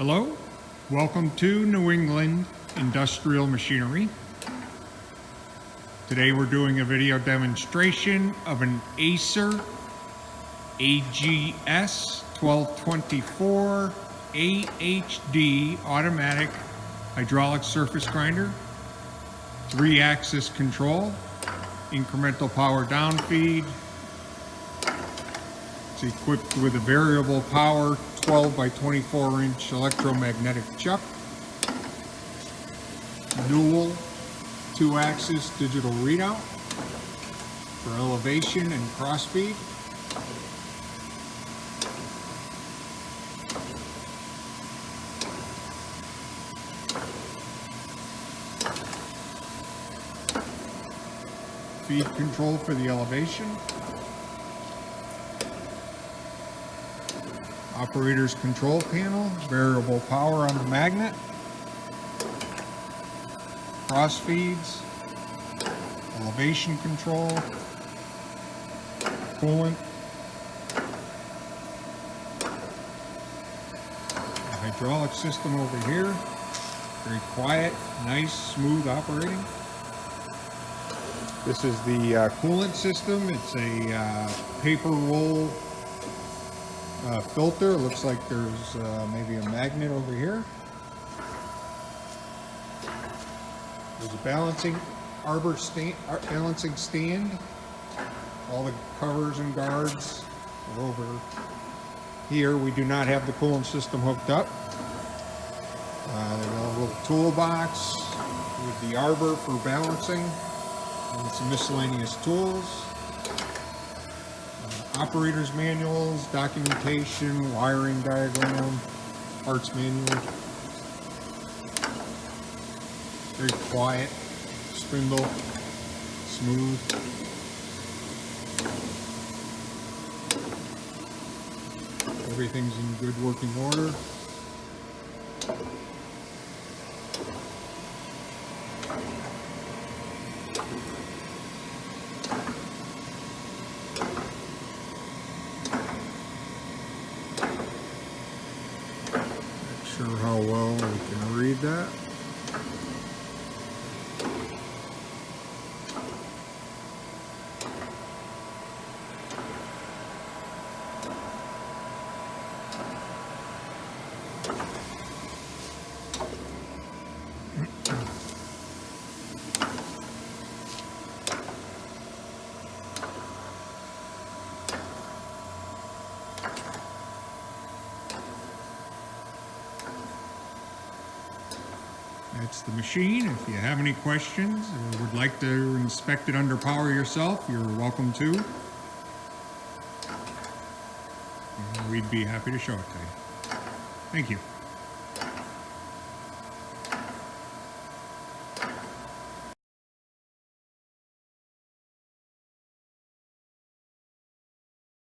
Hello, welcome to New England Industrial Machinery. Today we're doing a video demonstration of an Acer AGS-1224AHD automatic hydraulic surface grinder, 3-axis control, incremental power downfeed. It's equipped with a variable power 12 by 24 inch electromagnetic chuck, Newall 2-axis digital readout for elevation and crossfeed. Feed control for the elevation. Operator's control panel, variable power on the magnet, cross feeds, elevation control, coolant, the hydraulic system over here, very quiet, nice, smooth operating. This is the coolant system. It's a paper roll filter. It looks like there's maybe a magnet over here. There's a balancing stand. All the covers and guards are over here. We do not have the coolant system hooked up. There's a little toolbox with the arbor for balancing and some miscellaneous tools. Operator's manuals, documentation, wiring diagram, parts manual. Very quiet, spindle, smooth. Everything's in good working order. Not sure how well we can read that. That's the machine. If you have any questions or would like to inspect it under power yourself, you're welcome to. And we'd be happy to show it to you. Thank you.